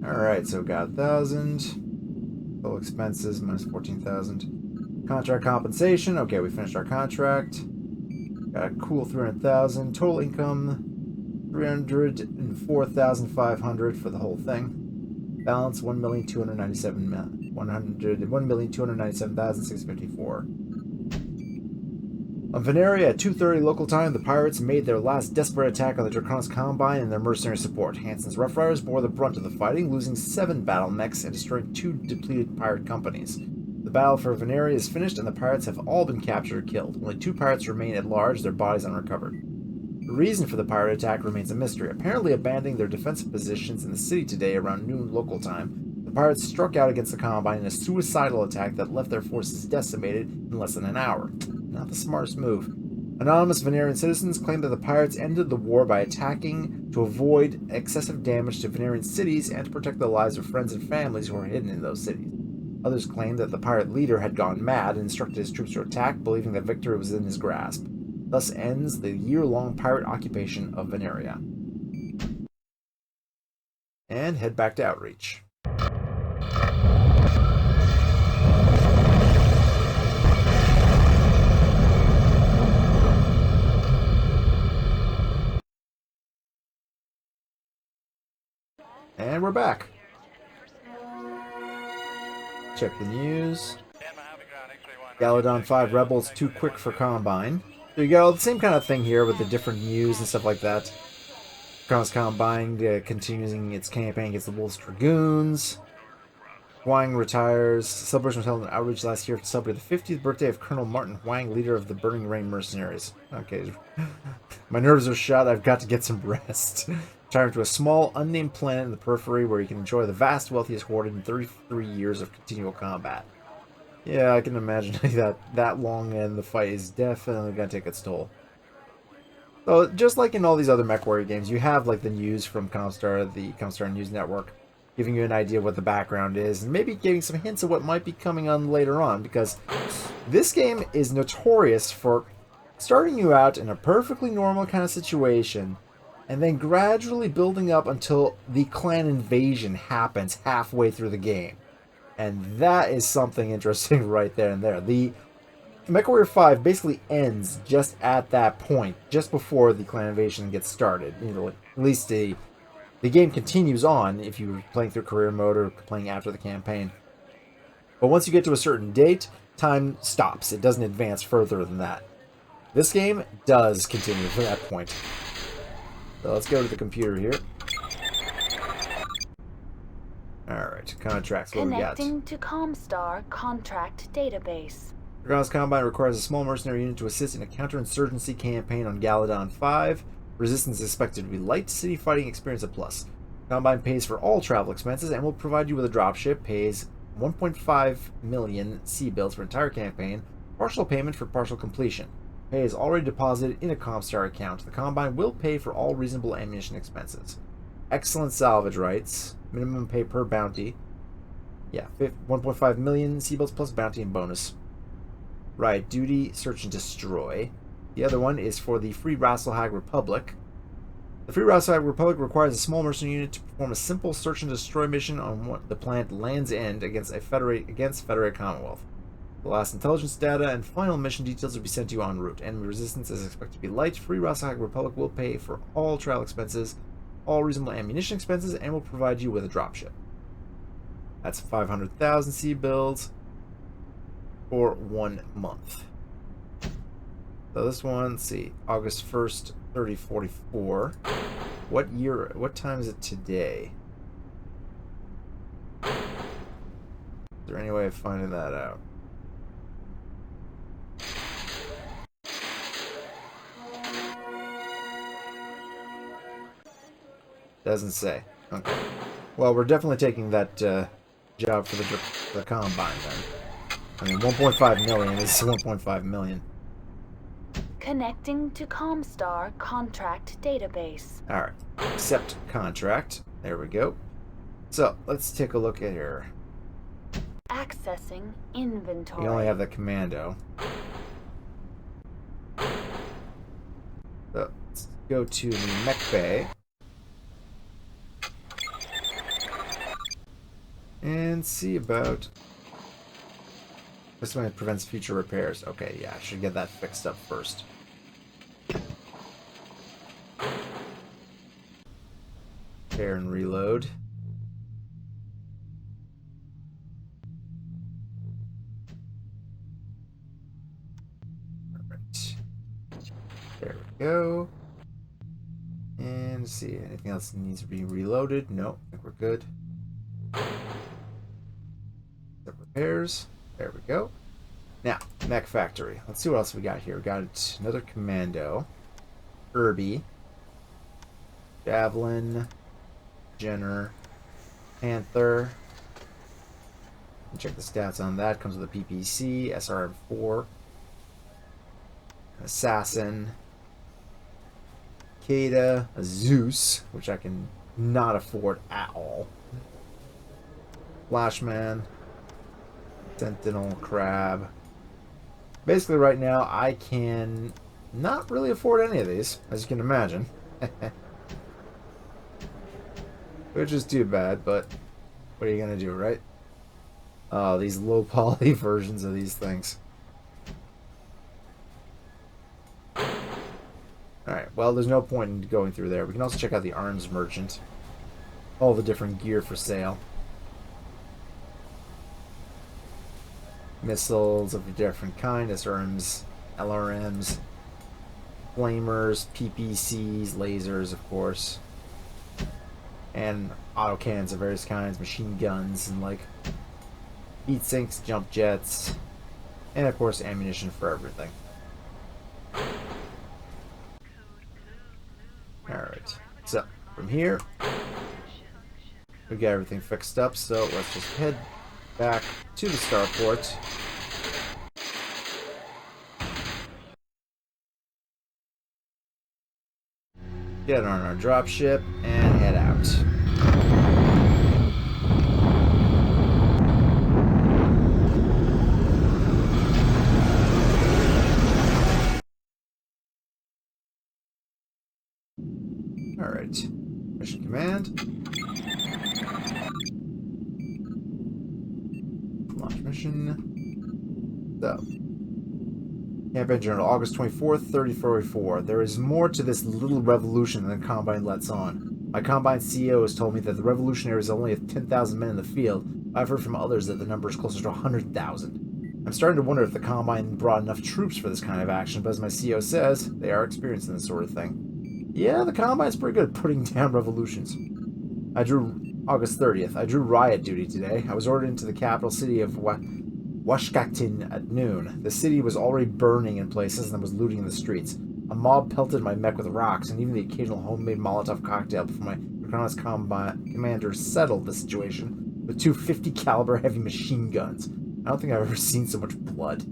Alright, so got 1,000. Total expenses, minus 14,000. Contract compensation. Okay, we finished our contract. Got a cool 300,000. Total income, 304,500 for the whole thing. Balance 1,297,654. On Venaria at 2:30 local time, the pirates made their last desperate attack on the Draconis Combine and their mercenary support. Hansen's Rough Riders bore the brunt of the fighting, losing 7 battle mechs and destroying 2 depleted pirate companies. The battle for Venaria is finished and the pirates have all been captured or killed. Only 2 pirates remain at large, their bodies unrecovered. The reason for the pirate attack remains a mystery. Apparently abandoning their defensive positions in the city today around noon local time, the pirates struck out against the Combine in a suicidal attack that left their forces decimated in less than an hour. Not the smartest move. Anonymous Venarian citizens claim that the pirates ended the war by attacking to avoid excessive damage to Venarian cities and to protect the lives of friends and families who are hidden in those cities. Others claimed that the pirate leader had gone mad and instructed his troops to attack, believing that victory was in his grasp. Thus ends the year-long pirate occupation of Venaria. And head back to Outreach. And we're back. Check the news. Galedon V rebels too quick for Combine. So you got all the same kind of thing here with the different news and stuff like that. Crown's Combine continuing its campaign against the Wolves Dragoons. Huang retires. Celebration was held in Outreach last year to celebrate the 50th birthday of Colonel Martin Huang, leader of the Burning Rain Mercenaries. Okay. My nerves are shot. I've got to get some rest. Return to a small, unnamed planet in the periphery where you can enjoy the vast wealth he has hoarded in 33 years of continual combat. Yeah, I can imagine that long, and the fight is definitely going to take its toll. So, just like in all these other Mechwarrior games, you have like the news from Comstar, the Comstar News Network, giving you an idea of what the background is, and maybe giving some hints of what might be coming on later on, because this game is notorious for starting you out in a perfectly normal kind of situation, and then gradually building up until the clan invasion happens halfway through the game. And that is something interesting right there and there. The Mechwarrior 5 basically ends just at that point, just before the clan invasion gets started. You know, at least the game continues on if you're playing through career mode or playing after the campaign. But once you get to a certain date, time stops. It doesn't advance further than that. This game does continue from that point. So let's go to the computer here. Alright, contracts. What we got? Connecting to Comstar contract database. Dragon's Combine requires a small mercenary unit to assist in a counterinsurgency campaign on Galedon V. Resistance is expected to be light. City fighting experience a plus. Combine pays for all travel expenses and will provide you with a dropship. Pays 1.5 million sea bills for entire campaign. Partial payment for partial completion. Pay is already deposited in a Comstar account. The Combine will pay for all reasonable ammunition expenses. Excellent salvage rights. Minimum pay per bounty. Yeah, 1.5 million sea bills plus bounty and bonus. Right, duty, search and destroy. The other one is for the Free Rasselhag Republic. The Free Rasselhag Republic requires a small mercenary unit to perform a simple search and destroy mission on the planet Land's End against Federated Commonwealth. The last intelligence data and final mission details will be sent to you en route. Enemy resistance is expected to be light. Free Rasselhag Republic will pay for all travel expenses, all reasonable ammunition expenses, and will provide you with a dropship. That's 500,000 sea bills for 1 month. So this one, let's see, August 1st, 3044. What year, what time is it today? Is there any way of finding that out? Doesn't say. Okay. Well, we're definitely taking that job for the Combine then. I mean, 1.5 million is 1.5 million. Connecting to Comstar contract database. Alright. Accept contract. There we go. So, let's take a look at here. Accessing inventory. We only have the commando. So, let's go to the mech bay. And see about... This one prevents future repairs. Okay, yeah, I should get that fixed up first. Repair and reload. Alright. There we go. And let's see, anything else that needs to be reloaded? No, I think we're good. Repairs. There we go. Now, mech factory. Let's see what else we got here. We got another commando. Irby. Javelin. Jenner. Panther. Check the stats on that. Comes with a PPC. SRM4. Assassin. Kada. A Zeus, which I can not afford at all. Flashman. Sentinel crab. Basically, right now, I can not really afford any of these, as you can imagine. Which is too bad, but what are you going to do, right? Oh, these low poly versions of these things. Alright, well, there's no point in going through there. We can also check out the arms merchant. All the different gear for sale. Missiles of a different kind, SRMs, LRMs, flamers, PPCs, lasers, of course, and autocannons of various kinds, machine guns, and like heat sinks, jump jets, and of course ammunition for everything. Alright, so from here we got everything fixed up, so let's just head back to the starport. Get on our dropship and head out. Alright. Mission command. Launch mission. So. Campaign Journal, August 24th, 3044. There is more to this little revolution than the Combine lets on. My Combine CEO has told me that the Revolutionaries only have 10,000 men in the field. I've heard from others that the number is closer to 100,000. I'm starting to wonder if the Combine brought enough troops for this kind of action, but as my CEO says, they are experienced in this sort of thing. Yeah, the Combine's pretty good at putting down revolutions. August 30th. I drew riot duty today. I was ordered into the capital city of Washkatin at noon. The city was already burning in places and was looting in the streets. A mob pelted my mech with rocks, and even the occasional homemade Molotov cocktail before my Draconis commander settled the situation with 250 caliber heavy machine guns. I don't think I've ever seen so much blood.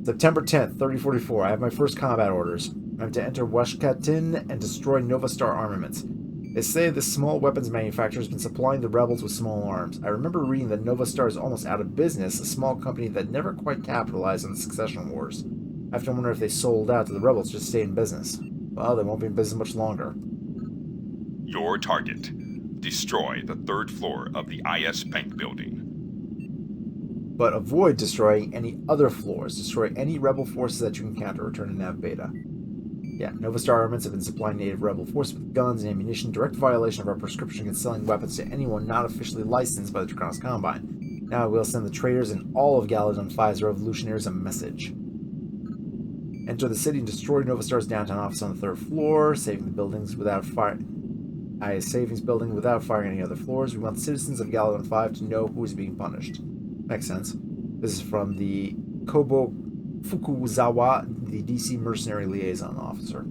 September 10th, 3044. I have my first combat orders. I'm to enter Washkatin and destroy Novastar armaments. They say this small weapons manufacturer has been supplying the rebels with small arms. I remember reading that Novastar is almost out of business, a small company that never quite capitalized on the succession wars. I have to wonder if they sold out to the rebels to just stay in business. Well, they won't be in business much longer. Your target. Destroy the 3rd floor of the IS Bank building. But avoid destroying any other floors. Destroy any rebel forces that you encounter. Return to Nav Beta. Yeah, Novastar armaments have been supplying native rebel forces with guns and ammunition, direct violation of our prescription against selling weapons to anyone not officially licensed by the Draconis Combine. Now we'll send the traitors and all of Galedon V's revolutionaries a message. Enter the city and destroy Novastar's downtown office on the 3rd floor, saving the buildings without savings building without firing any other floors. We want the citizens of Galedon V to know who is being punished. Makes sense. This is from the Kobo Fukuzawa, the DC Mercenary Liaison Officer.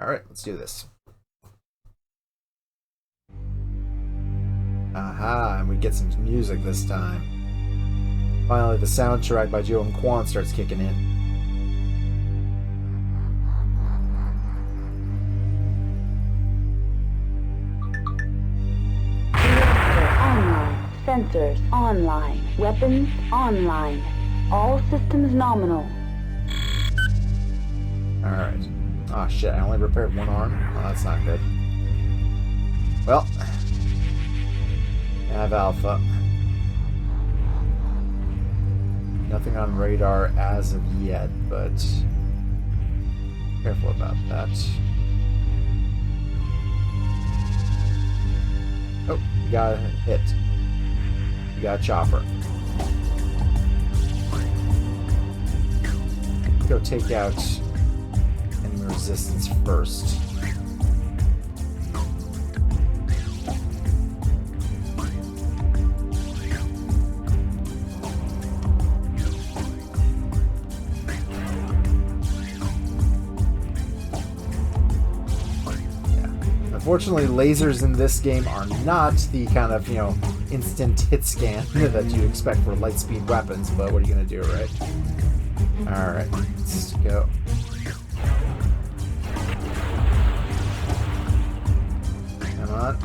Alright, let's do this. Aha, and we get some music this time. Finally, the soundtrack by Joe and Quan starts kicking in. Online. Sensors online. Weapons online. All systems nominal. Alright. Oh shit, I only repaired one arm. Oh, that's not good. Well, Nav Alpha. Nothing on radar as of yet, but careful about that. Oh, you got a hit. You got a chopper. Go take out enemy resistance first. Unfortunately, lasers in this game are not the kind of, instant hit scan that you expect for lightspeed weapons, but what are you going to do, right? Alright, let's go. Come on.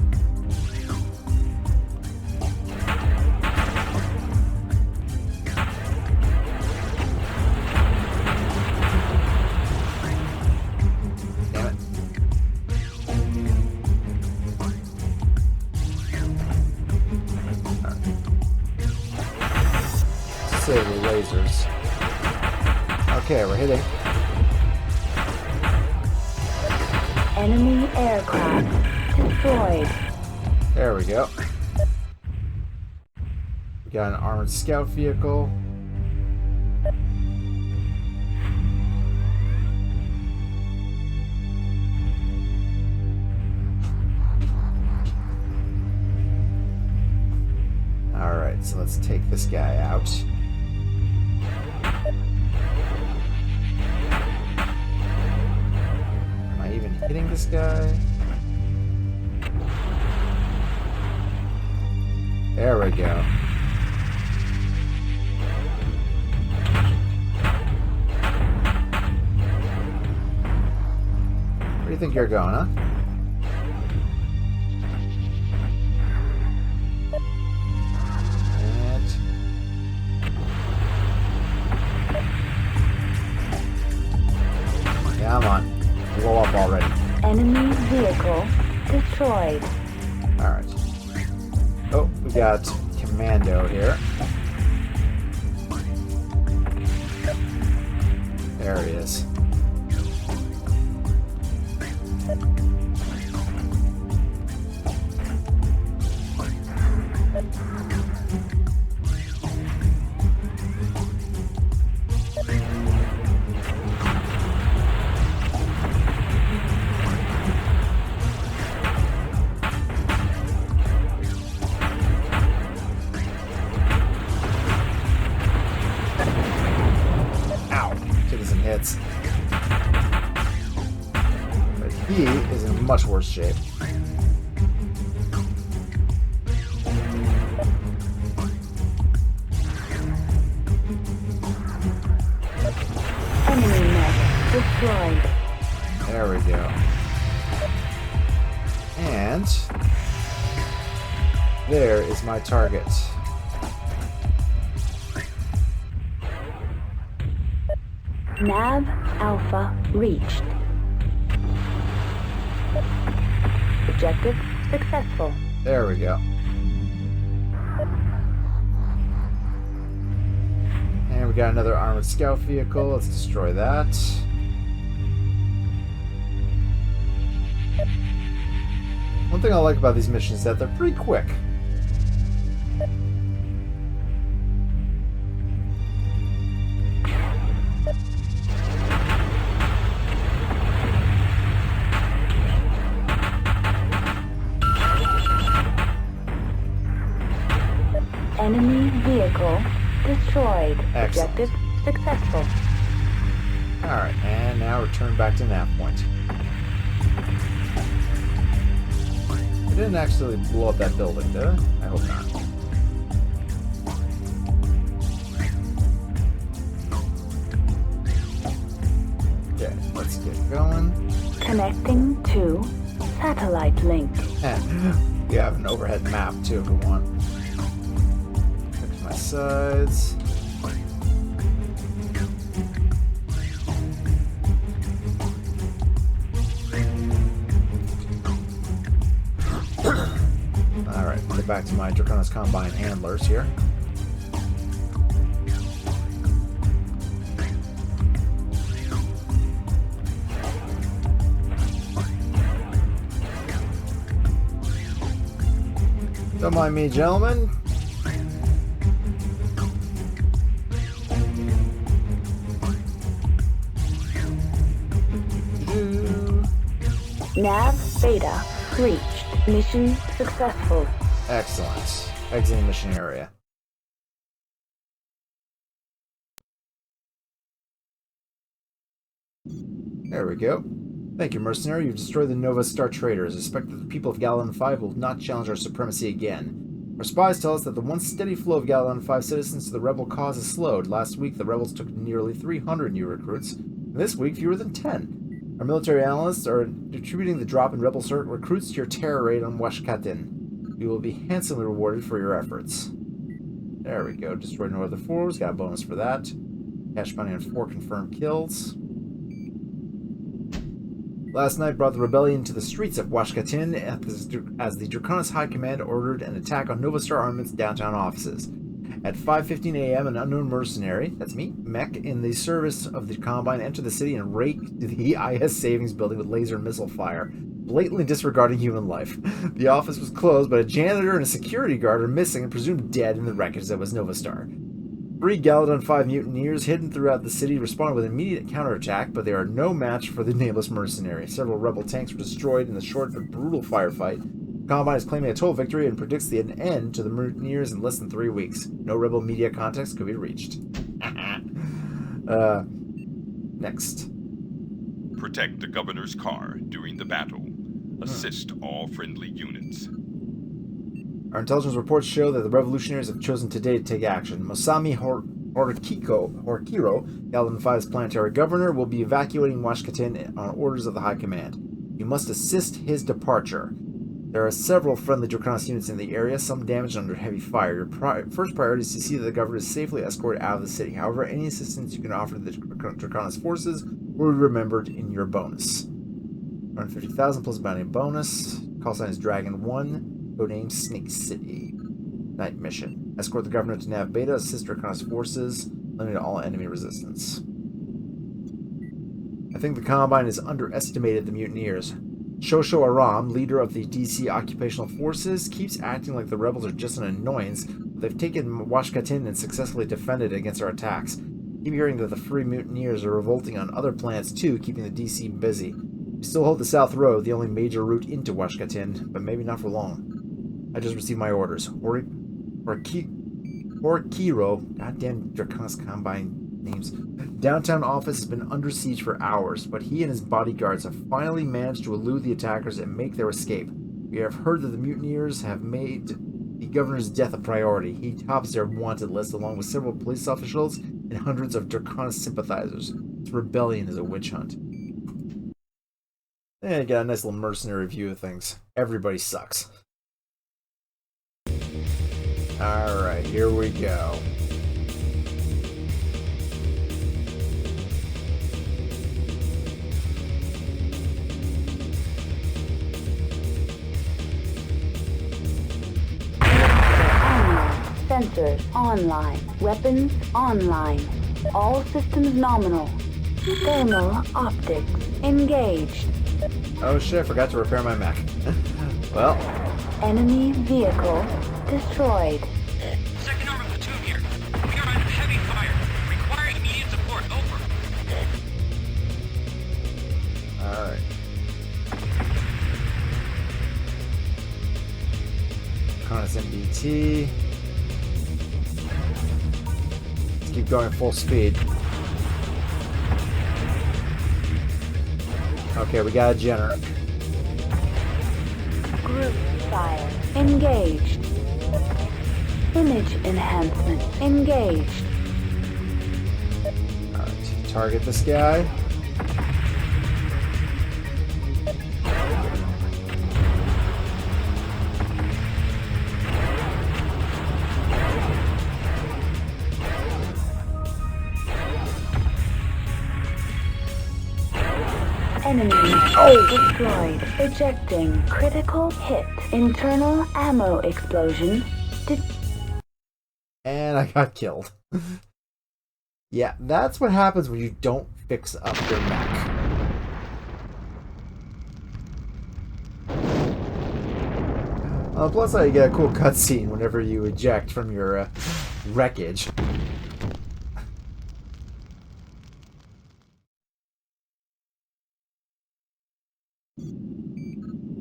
disable lasers. Okay, we're hitting. Enemy aircraft destroyed. There we go. We got an armored scout vehicle. Alright, so let's take this guy out. Am I even hitting this guy? There we go. Where do you think you're going, huh? Come on. Blow up already. Enemy vehicle destroyed. Alright. Oh, we got Commando here. There he is. Hits. But he is in much worse shape. Enemy mech destroyed. There we go. And there is my target. Nav Alpha reached. Objective successful. There we go. And we got another armored scout vehicle. Let's destroy that. One thing I like about these missions is that they're pretty quick. Enemy vehicle destroyed. Excellent. Objective successful. Alright, and now return back to nav point. I didn't actually blow up that building, did I? I hope not. Okay, let's get going. Connecting to satellite link. And you have an overhead map too if you want. My sides. Alright, get back to my Draconis Combine handlers here. Don't mind me, gentlemen. Nav Beta reached. Mission successful. Excellent. Exiting mission area. There we go. Thank you, Mercenary. You've destroyed the Nova Star traders. I expect that the people of Galedon V will not challenge our supremacy again. Our spies tell us that the once steady flow of Galedon V citizens to the rebel cause has slowed. Last week, the rebels took nearly 300 new recruits, and this week, fewer than 10. Our military analysts are attributing the drop in rebel recruits to your terror raid on Washkatin. You will be handsomely rewarded for your efforts. There we go. Destroyed Northern Forwards. Got a bonus for that. Cash money on 4 confirmed kills. Last night brought the rebellion to the streets of Washkatin as the Draconis High Command ordered an attack on Nova Star Armament's downtown offices. At 5:15 a.m., an unknown mercenary, that's me, mech, in the service of the Combine entered the city and raked the IS savings building with laser and missile fire, blatantly disregarding human life. The office was closed, but a janitor and a security guard are missing and presumed dead in the wreckage that was Novastar. 3 Galedon V mutineers hidden throughout the city responded with immediate counterattack, but they are no match for the nameless mercenary. Several rebel tanks were destroyed in the short but brutal firefight. Combine is claiming a total victory and predicts an end to the mutineers in less than 3 weeks. No rebel media contacts could be reached. Next. Protect the governor's car during the battle. Assist all friendly units. Our intelligence reports show that the revolutionaries have chosen today to take action. Masami Horikiro, Galedon V's planetary governor, will be evacuating Washkatin on orders of the High Command. You must assist his departure. There are several friendly Draconis units in the area, some damaged under heavy fire. Your first priority is to see that the governor is safely escorted out of the city. However, any assistance you can offer to the Draconis forces will be remembered in your bonus. 150,000 plus bounty bonus. Call sign is Dragon 1. Codename Snake City. Night mission. Escort the governor to Nav Beta. Assist Draconis forces. Limit all enemy resistance. I think the Combine has underestimated the mutineers. Shosho Aram, leader of the DC Occupational Forces, keeps acting like the rebels are just an annoyance, but they've taken Washkatin and successfully defended against our attacks. Keep hearing that the free mutineers are revolting on other planets too, keeping the DC busy. We still hold the South Road, the only major route into Washkatin, but maybe not for long. I just received my orders. Horikiro, goddamn Draconis Combine names. Downtown office has been under siege for hours, but he and his bodyguards have finally managed to elude the attackers and make their escape. We have heard that the mutineers have made the governor's death a priority. He tops their wanted list along with several police officials and hundreds of Draconis sympathizers. This rebellion is a witch hunt. And you got a nice little mercenary view of things. Everybody sucks. Alright, here we go. Sensors online. Weapons online. All systems nominal. Thermal optics engaged. Oh shit, I forgot to repair my mech. Well. Enemy vehicle destroyed. Second armor platoon here. We are under heavy fire. Require immediate support. Over. Alright. Draconis MBT. Let's keep going full speed. Okay, we got a Jenner. Group fire engaged. Image enhancement engaged. Alright, target this guy. Enemy destroyed. Ejecting critical hit. Internal ammo explosion. And I got killed. Yeah, that's what happens when you don't fix up your mech. Plus, I get a cool cutscene whenever you eject from your wreckage.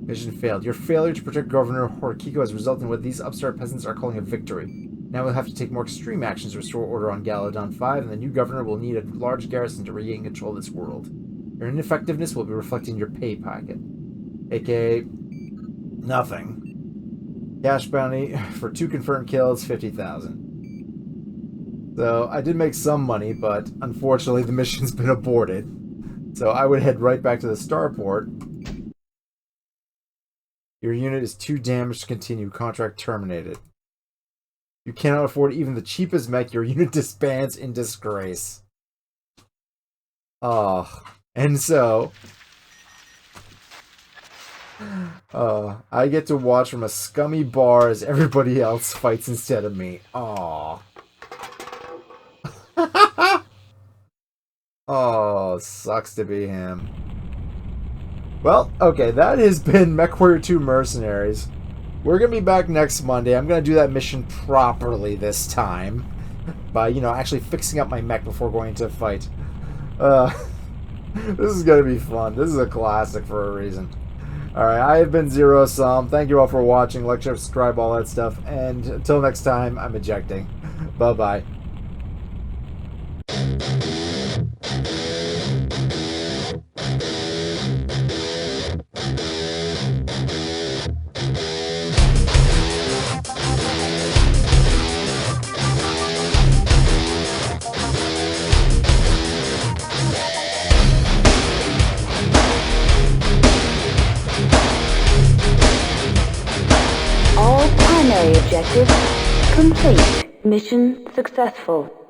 Mission failed. Your failure to protect Governor Horikiro has resulted in what these upstart peasants are calling a victory. Now we'll have to take more extreme actions to restore order on Galedon V, and the new governor will need a large garrison to regain control of this world. Your ineffectiveness will be reflected in your pay packet. AKA, nothing. Cash bounty for 2 confirmed kills, 50,000. So, I did make some money, but unfortunately the mission's been aborted. So I would head right back to the starport. Your unit is too damaged to continue. Contract terminated. You cannot afford even the cheapest mech. Your unit disbands in disgrace. Oh. And so... I get to watch from a scummy bar as everybody else fights instead of me. Aww. Oh, sucks to be him. Well, okay, that has been Mechwarrior 2 Mercenaries. We're going to be back next Monday. I'm going to do that mission properly this time. By, actually fixing up my mech before going into a fight. This is going to be fun. This is a classic for a reason. Alright, I have been Zero Sum. Thank you all for watching. Like, share, subscribe, all that stuff. And until next time, I'm ejecting. Bye-bye. All primary objectives complete. Mission successful.